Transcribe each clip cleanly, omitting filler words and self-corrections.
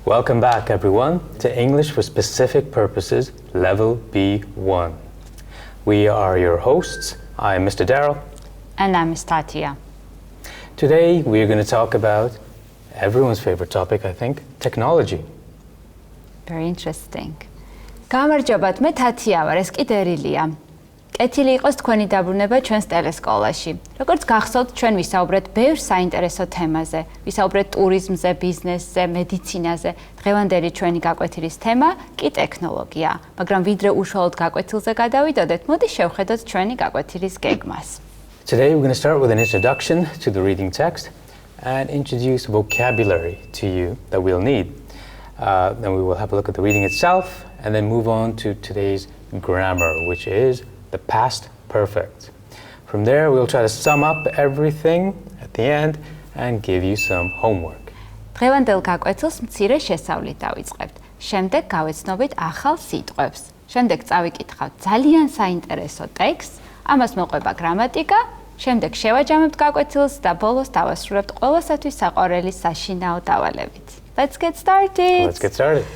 Welcome back, everyone, to English for Specific Purposes, Level B1. We are your hosts. I'm Mr. Daryl. And I'm Ms. Thათია. Today, we're going to talk about everyone's favorite topic, I think, technology. Very interesting. გამარჯობათ, მე თათია ვარ, ეს კი დერილია. კეთილი იყოს თქვენი დაბრუნება ჩვენს ტელესკოლაში. როგორც გახსოვთ, ჩვენ ვისაუბრეთ ბევრ საინტერესო თემაზე. ვისაუბრეთ ტურიზმზე, ბიზნესზე, მედიცინაზე. დღევანდელი ჩვენი გაკვეთილის თემა კი ტექნოლოგია. მაგრამ ვიდრე უშუალოდ გაკვეთილზე გადავიდოდეთ, მოდი შევხედოთ ჩვენი გაკვეთილის გეგმას. Today, we're going to start with an introduction to the reading text and introduce vocabulary to you that we'll need. Then we will have a look at the reading itself and then move on to today's grammar, which is the past perfect. From there, we'll try to sum up everything at the end and give you some homework. დღევანდელ გაკვეთილს მცირე შესავლით დავიწყებთ. შემდეგ გავეცნობით ახალ სიტყვებს. შემდეგ წავიკითხავთ ძალიან საინტერესო ტექსტს, ამას მოყვება გრამატიკა, შემდეგ შევაჯამებთ გაკვეთილს და ბოლოს დავასრულებთ ყველასათვის საყვარელი საშინაო დავალებით. Let's get started. Let's get started.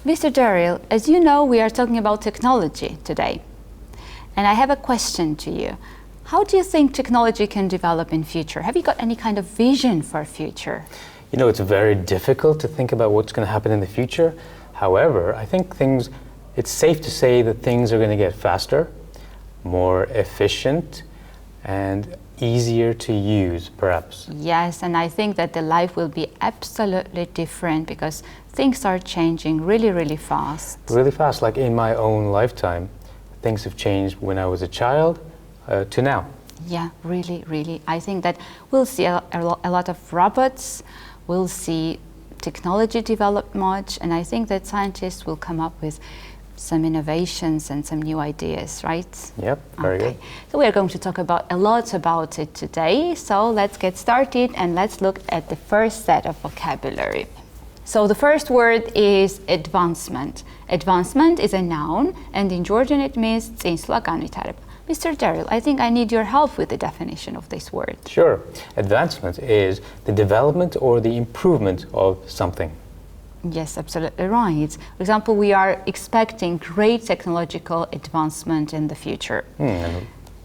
Mr. Derill, as you know, we are talking about technology today. And I have a question to you. How do you think technology can develop in future? Have you got any kind of vision for future? You know, it's very difficult to think about what's going to happen in the future. However, I think it's safe to say that things are going to get faster, more efficient, and easier to use, perhaps. Yes, and I think that the life will be absolutely different because things are changing really, really fast. Really fast, like in my own lifetime. Things have changed when I was a child to now. Yeah, really, really. I think that we'll see a lot of robots, we'll see technology develop much, and I think that scientists will come up with some innovations and some new ideas, right? Yep, very good. So we are going to talk about a lot about it today. So let's get started and let's look at the first set of vocabulary. So the first word is advancement. Advancement is a noun, and in Georgian it means წინსვლა განვითარება. Mr. Derill, I think I need your help with the definition of this word. Sure. Advancement is the development or the improvement of something. Yes, absolutely right. For example, we are expecting great technological advancement in the future.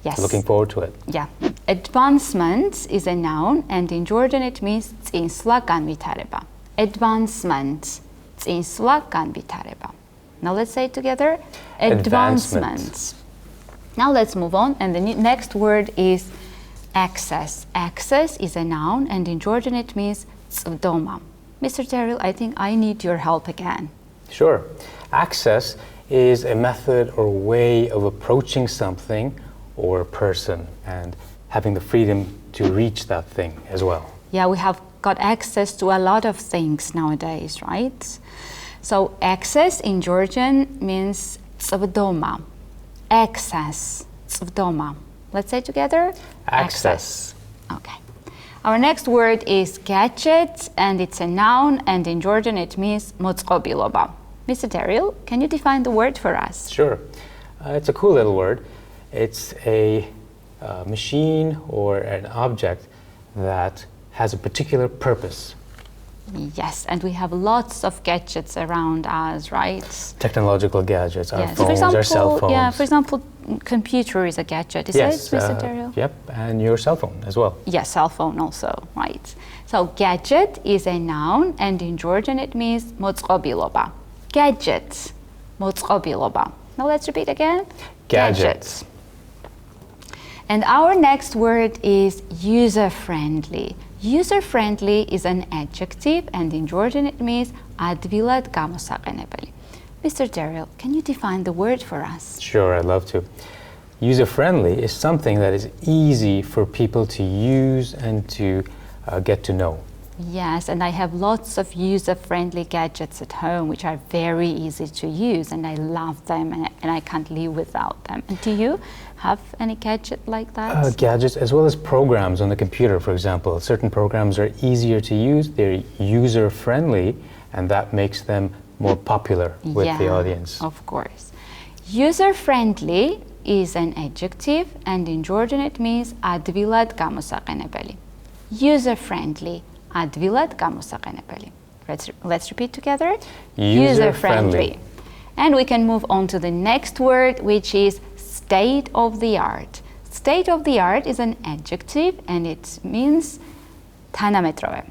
Yes. Looking forward to it. Yeah. Advancement is a noun, and in Georgian it means წინსვლა განვითარება. Advancement, წინსვლა განვითარება. Now let's say it together. Advancement. Now let's move on, and the next word is access. Access is a noun, and in Georgian it means წვდომა. Mr. Derill, I think I need your help again. Sure. Access is a method or way of approaching something or a person and having the freedom to reach that thing as well. Yeah, we have got access to a lot of things nowadays, right? So access in Georgian means წვდომა. Access, წვდომა. Let's say together. Access. Okay. Our next word is gadget, and it's a noun, and in Georgian it means მოწყობილობა. Mr. Derill, can you define the word for us? Sure. It's a cool little word. It's a machine or an object that has a particular purpose. Yes, and we have lots of gadgets around us, right? Technological gadgets, our Yes. phones, For example, our cell phones. Yeah, for example, computer is a gadget, is Yes, it, Mr. Derill? Yep, and your cell phone as well. Yes, cell phone also, right. So gadget is a noun, and in Georgian it means მოწყობილობა. Gadget, მოწყობილობა. Now let's repeat again. Gadgets. And our next word is user-friendly. User-friendly is an adjective, and in Georgian it means ადვილად გამოსაყენებელი. Mr. Derill, can you define the word for us? Sure, I'd love to. User-friendly is something that is easy for people to use and to get to know. Yes, and I have lots of user-friendly gadgets at home which are very easy to use, and I love them, and I can't live without them. And do you have any gadget like that? Gadgets as well as programs on the computer, for example. Certain programs are easier to use, they're user-friendly, and that makes them more popular with the audience. Of course. User-friendly is an adjective, and in Georgian it means ადვილად გამოსაყენებელი. User-friendly, ადვილად გამოსაყენებელი. Let's repeat together. User-friendly. And we can move on to the next word, which is state of the art. State of the art is an adjective and it means თანამედროვე.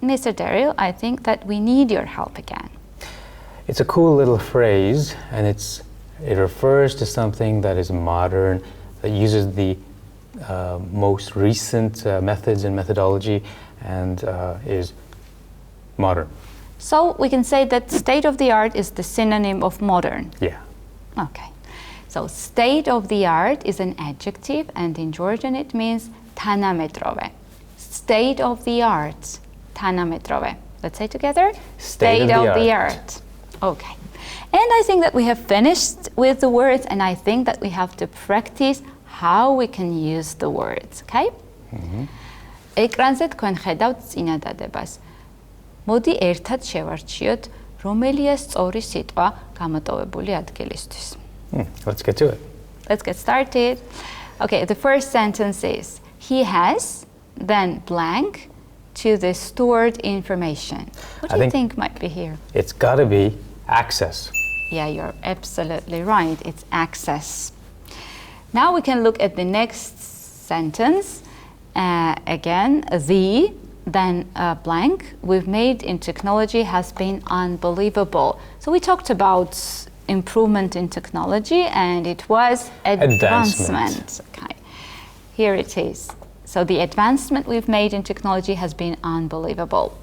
Mr. Derill, I think that we need your help again. It's a cool little phrase, and it refers to something that is modern, that uses the most recent methods and methodology, and is modern. So we can say that state of the art is the synonym of modern. Yeah. Okay. So state of the art is an adjective, and in Georgian it means თანამედროვე. State of the art, თანამედროვე. Let's say together. State of the art. Okay. And I think that we have finished with the words, and I think that we have to practice how we can use the words, okay? ეკრანზე თქვენ ხედავთ წინადადებას. მოდი ერთად შევარჩიოთ, რომელია სწორი სიტყვა გამოტოვებული ადგილისთვის. Let's get to it. Let's get started. Okay, the first sentence is, he has, then blank, to the stored information. What do you think might be here? It's got to be access. Yeah, you're absolutely right. It's access. Now we can look at the next sentence. Again, the, then blank, we've made in technology has been unbelievable. So we talked about improvement in technology and it was advancement. Okay, here it is. So the advancement we've made in technology has been unbelievable.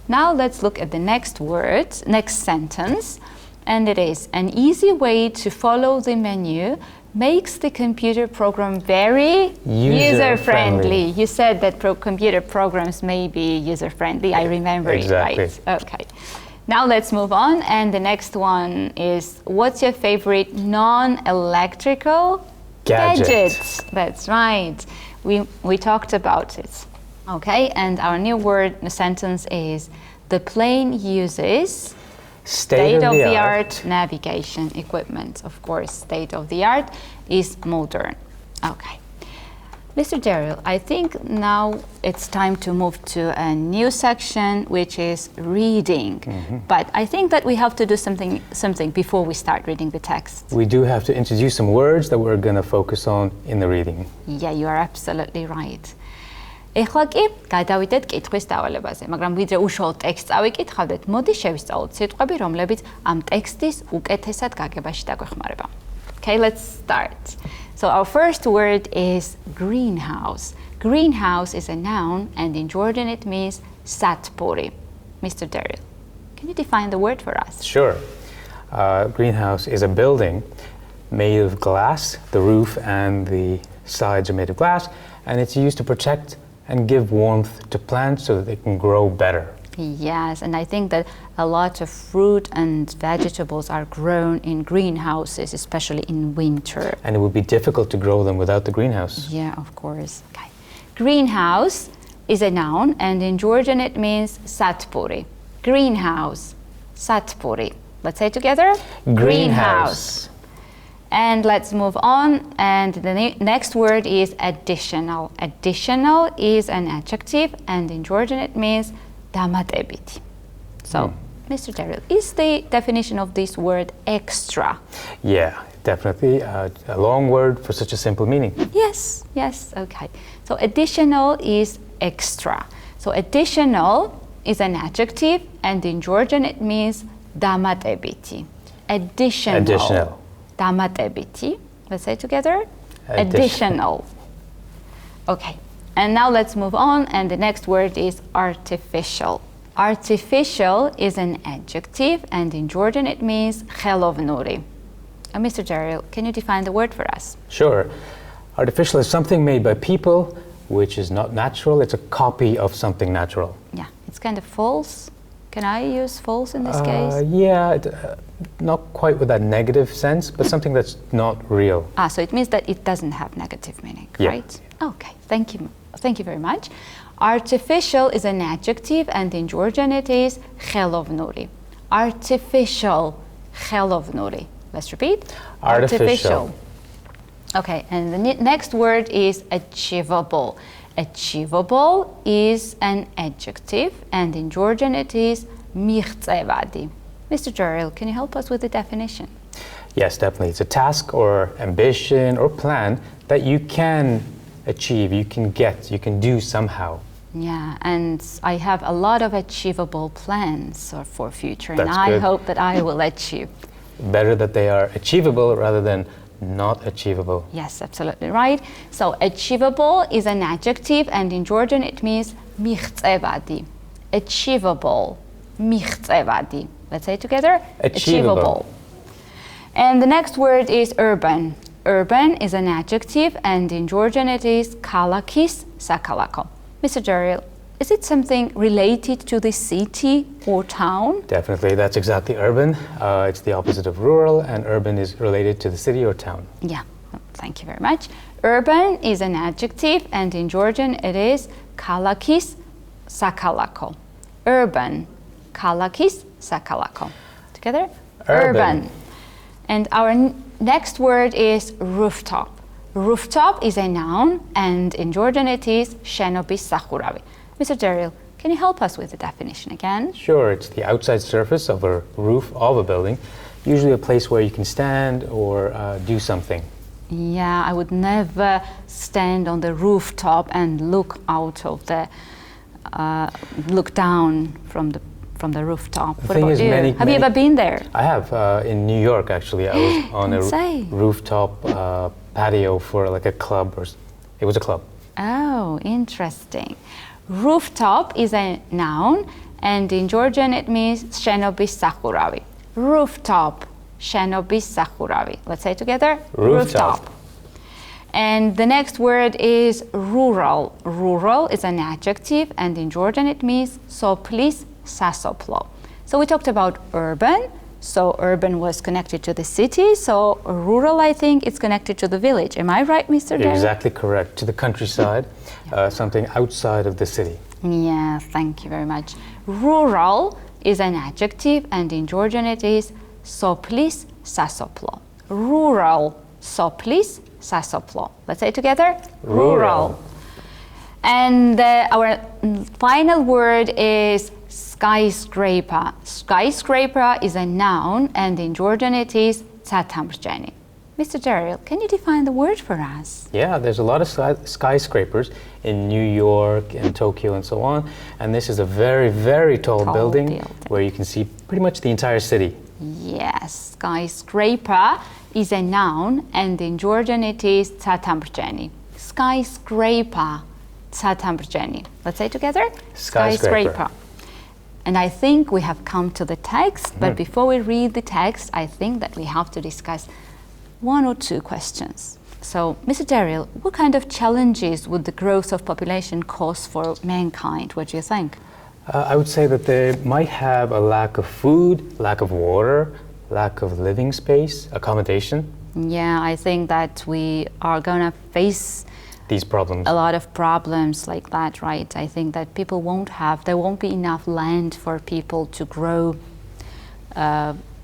Now let's look at the next word, next sentence, and it is, an easy way to follow the menu makes the computer program very user-friendly. You said that computer programs may be user-friendly. I remember it right. Okay. Now let's move on, and the next one is, what's your favorite non-electrical gadget? That's right. We talked about it. Okay, and our new word in the sentence is, the plane uses state-of-the-art navigation equipment. Of course, state-of-the-art is modern. Okay. Mr. Derill, I think now it's time to move to a new section, which is reading. But I think that we have to do something before we start reading the text. We do have to introduce some words that we're going to focus on in the reading. Yeah, you are absolutely right. ეხლა კი გადავიდეთ კითხვის დავალებაზე, მაგრამ ვიდრე უშუალოდ ტექსტს წავიკითხავდეთ, მოდი შევისწავლოთ სიტყვები, რომლებიც ამ ტექსტის უკეთესად გაგებაში დაგვეხმარება. Okay, let's start. So our first word is greenhouse. Greenhouse is a noun, and in Georgian it means სათბური. Mr. Derill, can you define the word for us? Sure. Greenhouse is a building made of glass. The roof and the sides are made of glass, and it's used to protect and give warmth to plants so that they can grow better. Yes, and I think that a lot of fruit and vegetables are grown in greenhouses, especially in winter. And it would be difficult to grow them without the greenhouse. Yeah, of course. Okay. Greenhouse is a noun, and in Georgian it means სათბური. Greenhouse, სათბური. Let's say together. Greenhouse. And let's move on, and the next word is additional. Additional is an adjective, and in Georgian it means დამატებითი. So, Mr. Derill, is the definition of this word extra? Yeah, definitely. A long word for such a simple meaning. Yes, yes, okay. So additional is extra. So additional is an adjective, and in Georgian it means დამატებითი. Additional. დამატებითი. Let's say together. Additional. Okay. And now let's move on, and the next word is artificial. Artificial is an adjective, and in Georgian it means ხელოვნური. Mr. Derill, can you define the word for us? Sure. Artificial is something made by people which is not natural. It's a copy of something natural. Yeah, it's kind of false. Can I use false in this case? Yeah, not quite with that negative sense, but something that's not real. So it means that it doesn't have negative meaning, right? Okay, thank you. Thank you very much. Artificial is an adjective, and in Georgian it is ხელოვნური. Artificial, ხელოვნური. Let's repeat. Artificial. Okay, and the next word is achievable. Achievable is an adjective, and in Georgian it is მიღწევადი. Mr. Derill, can you help us with the definition? Yes, definitely. It's a task or ambition or plan that you can achieve, you can get, you can do somehow. Yeah, and I have a lot of achievable plans for future, and That's I good. hope that I will achieve. Better that they are achievable rather than not achievable. Yes, absolutely right. So achievable is an adjective, and in Georgian it means მიღწევადი. Achievable, მიღწევადი. Let's say it together. Achievable. And the next word is urban. Urban is an adjective, and in Georgian it is ქალაქის საქალაქო. Mr. Derill, is it something related to the city or town? Definitely, that's exactly urban. It's the opposite of rural, and urban is related to the city or town. Yeah, thank you very much. Urban is an adjective, and in Georgian it is ქალაქის საქალაქო. Urban, ქალაქის საქალაქო. Together? Urban. And our next word is rooftop. Rooftop is a noun, and in Georgian it is შენობის სახურავი. Mr. Derill, can you help us with the definition again? Sure, it's the outside surface of a roof of a building, usually a place where you can stand or do something. Yeah, I would never stand on the rooftop and look out of the, look down from the rooftop. What about you? Have you ever been there? I have, in New York actually. I was on a rooftop patio for like a club, or it was a club. Oh, interesting. Rooftop is a noun, and in Georgian it means შენობის სახურავი. Rooftop, შენობის სახურავი. Let's say it together. Rooftop. And the next word is rural. Rural is an adjective, and in Georgian it means სოფლის სასოფლო. So we talked about urban. So urban was connected to the city. So rural, I think, it's connected to the village. Am I right, Mr. Derill? Exactly correct. To the countryside, something outside of the city. Yeah, thank you very much. Rural is an adjective, and in Georgian it is სოფლის სასოფლო. Rural, სოფლის სასოფლო. Let's say it together. Rural. And our final word is skyscraper. Skyscraper is a noun, and in Georgian it is ცათამბჯენი. Mr. Derill, can you define the word for us? Yeah, there's a lot of skyscrapers in New York and Tokyo and so on, and this is a very, very tall building where you can see pretty much the entire city. Yes, skyscraper is a noun, and in Georgian it is ცათამბჯენი. Skyscraper, ცათამბჯენი. Let's say it together. Skyscraper. And I think we have come to the text, but before we read the text, I think that we have to discuss one or two questions. So, Mr. Derill, what kind of challenges would the growth of population cause for mankind? What do you think? I would say that they might have a lack of food, lack of water, lack of living space, accommodation. Yeah, I think that we are going to face these problems. A lot of problems like that, right? I think that people there won't be enough land for people to grow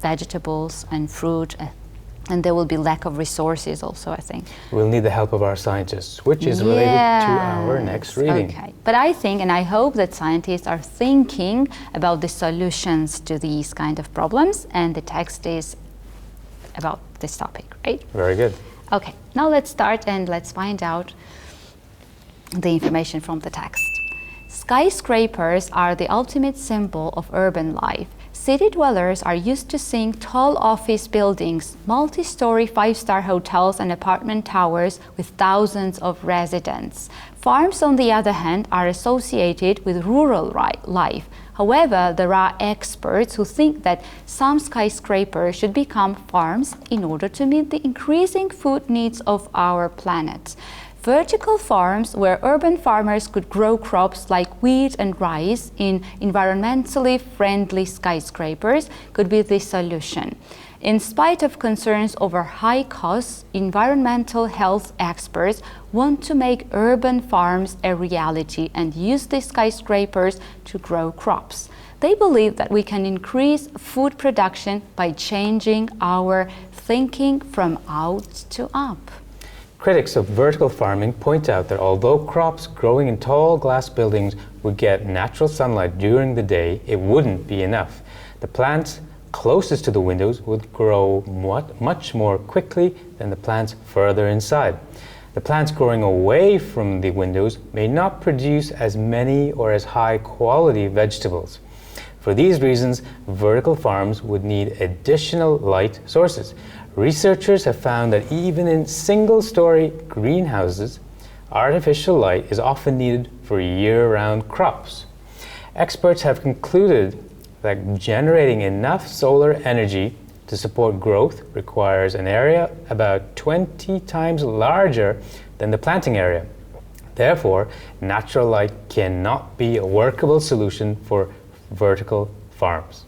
vegetables and fruit, and there will be lack of resources also, I think. We'll need the help of our scientists, which is related to our next reading. Okay, but I think and I hope that scientists are thinking about the solutions to these kind of problems, and the text is about this topic, right? Very good. Okay, now let's start and let's find out the information from the text. Skyscrapers are the ultimate symbol of urban life. City dwellers are used to seeing tall office buildings, multi-story five-star hotels and apartment towers with thousands of residents. Farms, on the other hand, are associated with rural life. However, there are experts who think that some skyscrapers should become farms in order to meet the increasing food needs of our planet. Vertical farms, where urban farmers could grow crops like wheat and rice in environmentally friendly skyscrapers, could be the solution. In spite of concerns over high costs, environmental health experts want to make urban farms a reality and use the skyscrapers to grow crops. They believe that we can increase food production by changing our thinking from out to up. Critics of vertical farming point out that although crops growing in tall glass buildings would get natural sunlight during the day, it wouldn't be enough. The plants closest to the windows would grow much more quickly than the plants further inside. The plants growing away from the windows may not produce as many or as high quality vegetables. For these reasons, vertical farms would need additional light sources. Researchers have found that even in single-story greenhouses, artificial light is often needed for year-round crops. Experts have concluded that generating enough solar energy to support growth requires an area about 20 times larger than the planting area. Therefore, natural light cannot be a workable solution for vertical farms.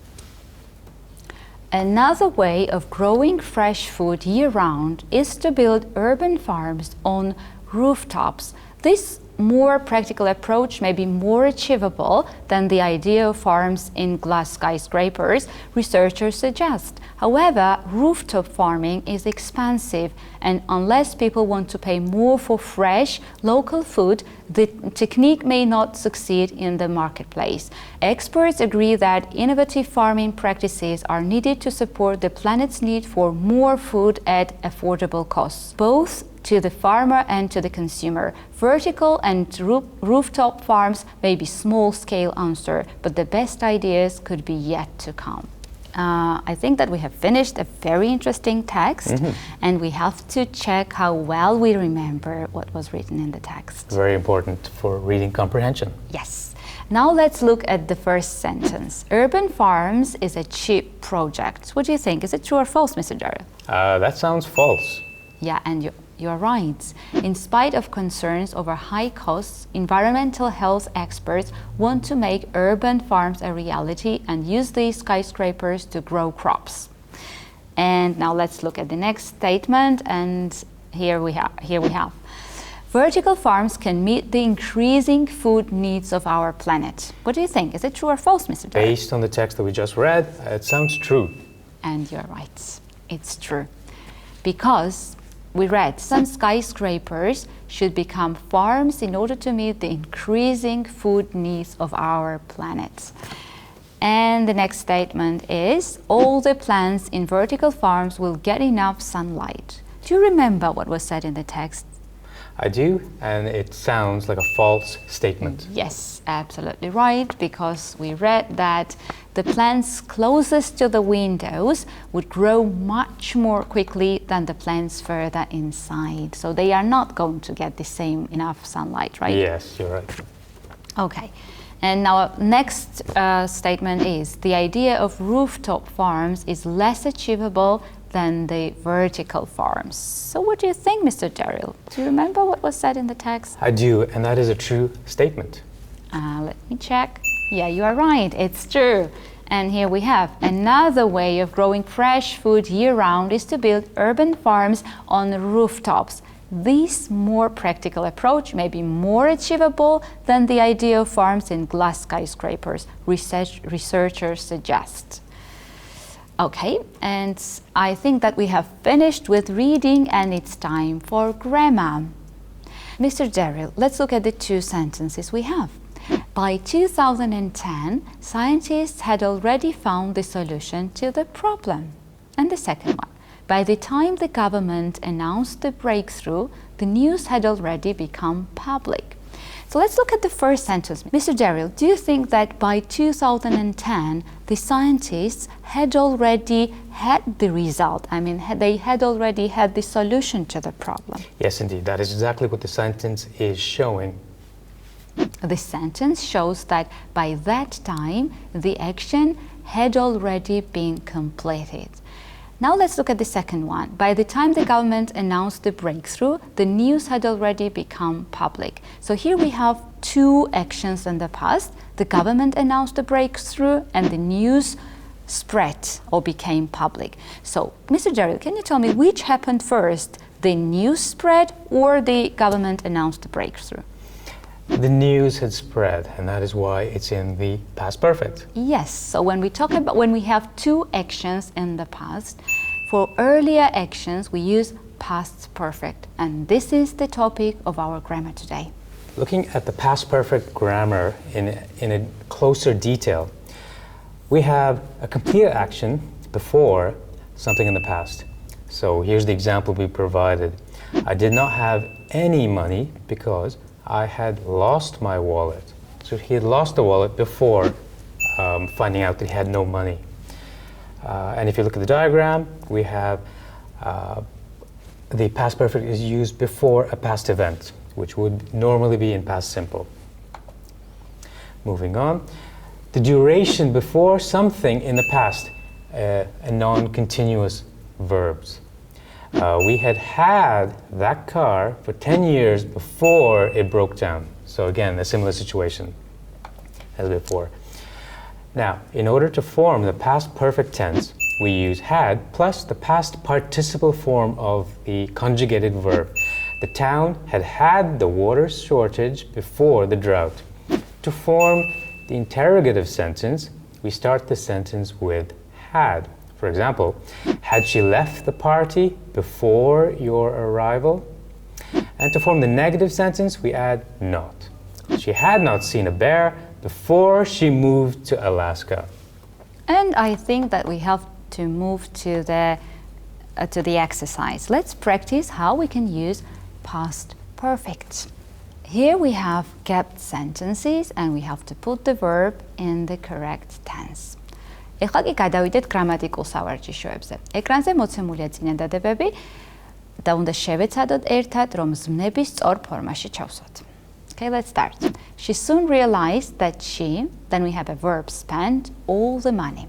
Another way of growing fresh food year-round is to build urban farms on rooftops. This more practical approach may be more achievable than the idea of farms in glass skyscrapers, researchers suggest. However, rooftop farming is expensive, and unless people want to pay more for fresh, local food, the technique may not succeed in the marketplace. Experts agree that innovative farming practices are needed to support the planet's need for more food at affordable costs, both to the farmer and to the consumer. Vertical and rooftop farms may be small-scale answer, but the best ideas could be yet to come. I think that we have finished a very interesting text, and we have to check how well we remember what was written in the text. Very important for reading comprehension. Yes. Now let's look at the first sentence. Urban farms is a cheap project. What do you think? Is it true or false, Mr. Dara? That sounds false. Yeah, and you're right. In spite of concerns over high costs, environmental health experts want to make urban farms a reality and use these skyscrapers to grow crops. And now let's look at the next statement, and here we have. Vertical farms can meet the increasing food needs of our planet. What do you think? Is it true or false, Mr. Dara? Based on the text that we just read, it sounds true. And you're right. It's true. Because we read some skyscrapers should become farms in order to meet the increasing food needs of our planet. And the next statement is, all the plants in vertical farms will get enough sunlight. Do you remember what was said in the text? I do, and it sounds like a false statement. Yes, absolutely right, because we read that the plants closest to the windows would grow much more quickly than the plants further inside. So they are not going to get the same enough sunlight, right? Yes, you're right. Okay. And now next statement is, the idea of rooftop farms is less achievable than the vertical farms. So what do you think, Mr. Deril? Do you remember what was said in the text? I do, and that is a true statement. Let me check. Yeah, you are right, it's true. And here we have another way of growing fresh food year-round is to build urban farms on rooftops. This more practical approach may be more achievable than the idea of farms in glass skyscrapers, researchers suggest. Okay, and I think that we have finished with reading and it's time for grammar. Mr. Derill, let's look at the two sentences we have. By 2010, scientists had already found the solution to the problem. And the second one, by the time the government announced the breakthrough, the news had already become public. So let's look at the first sentence. Mr. Derill, do you think that by 2010, the scientists had already had the result? I mean, they had already had the solution to the problem? Yes, indeed. That is exactly what the sentence is showing. The sentence shows that by that time, the action had already been completed. Now let's look at the second one. By the time the government announced the breakthrough, the news had already become public. So here we have two actions in the past. The government announced the breakthrough and the news spread or became public. So, Mr. Gerald, can you tell me which happened first? The news spread or the government announced the breakthrough? The news had spread, and that is why it's in the past perfect. Yes, so when we have two actions in the past, for earlier actions we use past perfect. And this is the topic of our grammar today. Looking at the past perfect grammar in a closer detail, we have a complete action before something in the past. So here's the example we provided. I did not have any money because I had lost my wallet. So he had lost the wallet before finding out that he had no money. And if you look at the diagram, we have the past perfect is used before a past event, which would normally be in past simple. Moving on, the duration before something in the past, a non-continuous verbs. We had that car for 10 years before it broke down. So again, a similar situation as before. Now, in order to form the past perfect tense, we use had plus the past participle form of the conjugated verb. The town had had the water shortage before the drought. To form the interrogative sentence, we start the sentence with had. For example, had she left the party before your arrival? And to form the negative sentence, we add not. She had not seen a bear before she moved to Alaska. And I think that we have to move to the exercise. Let's practice how we can use past perfect. Here we have gapped sentences and we have to put the verb in the correct tense. ეხლა კი გადავიდეთ გრამატიკულ სავარჯიშოებზე. ეკრანზე მოცემულია წინადადებები და უნდა შევეცადოთ ერთად, რომ ზმნების სწორ ფორმაში ჩავსვათ. Okay, let's start. She soon realized that then we have a verb, spent all the money.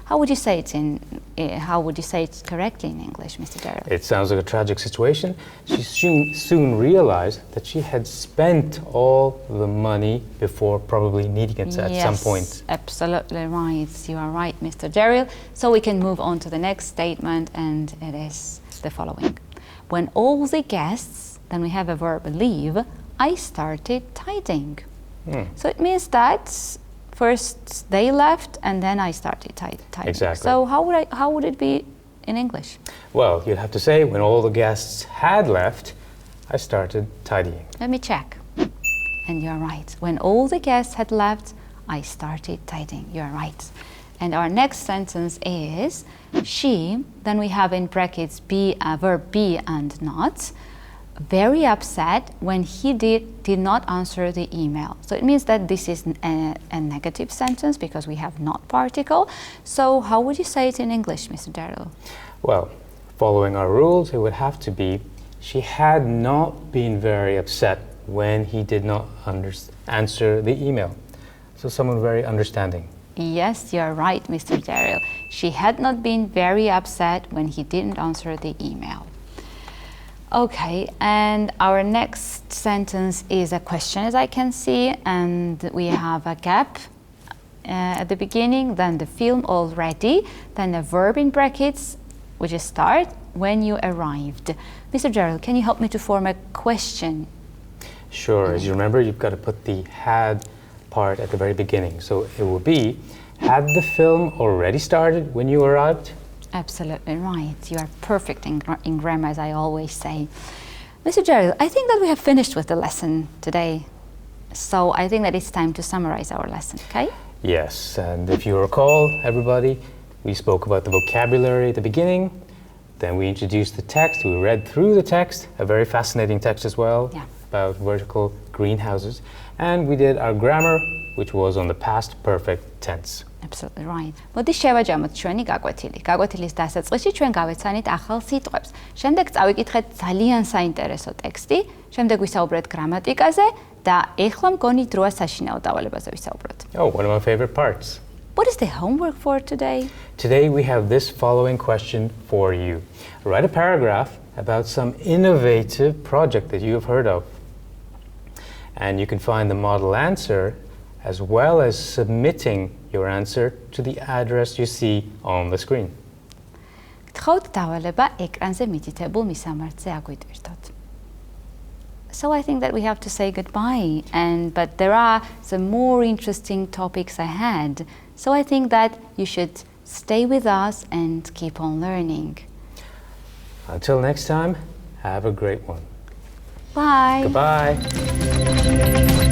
How would you say it correctly in English, Mr. Derill? It sounds like a tragic situation. She soon realized that she had spent all the money before probably needing it at some point. Yes, absolutely right. You are right, Mr. Derill. So we can move on to the next statement, and it is the following. When all the guests, then we have a verb, leave, I started tidying. So it means that first they left and then I started tidying. Exactly. So how would it be in English? Well, you'd have to say when all the guests had left, I started tidying. Let me check. And you're right. When all the guests had left, I started tidying. You're right. And our next sentence is she, then we have in brackets verb be and not, very upset when he did not answer the email. So it means that this is a negative sentence because we have not particle. So how would you say it in English, Mr. Derill? Well, following our rules, it would have to be she had not been very upset when he did not answer the email. So someone very understanding. Yes, you're right, Mr. Derill. She had not been very upset when he didn't answer the email. Okay, and our next sentence is a question, as I can see, and we have a gap at the beginning, then the film already, then a verb in brackets, which is start, when you arrived. Mr. Gerald, can you help me to form a question? Sure, as you remember, you've got to put the had part at the very beginning. So it will be, had the film already started when you arrived? Absolutely right. You are perfect in grammar, as I always say. Mr. Gerald, I think that we have finished with the lesson today. So I think that it's time to summarize our lesson, okay? Yes, and if you recall, everybody, we spoke about the vocabulary at the beginning, then we introduced the text, we read through the text, a very fascinating text as well, about vertical greenhouses, and we did our grammar, which was on the past perfect tense. Absolutely right. მოდი შევაჯამოთ ჩვენი გაკვეთილი. გაკვეთილის დასაწყისში ჩვენ გავეცანით ახალ სიტყვებს. შემდეგ წავიკითხეთ ძალიან საინტერესო ტექსტი, შემდეგ ვისაუბრეთ გრამატიკაზე და ეხლა მგონი დროა საშინაო დავალებაზე ვისაუბროთ. Oh, one of my favorite parts. What is the homework for today? Today we have this following question for you. Write a paragraph about some innovative project that you have heard of. And you can find the model answer as well as submitting your answer to the address you see on the screen. გთხოვთ დავალება ეკრანზე მითითებულ მისამართზე აგვიტვირთოთ. So I think that we have to say goodbye, but there are some more interesting topics ahead. So I think that you should stay with us and keep on learning. Until next time, Have a great one. Bye. Goodbye.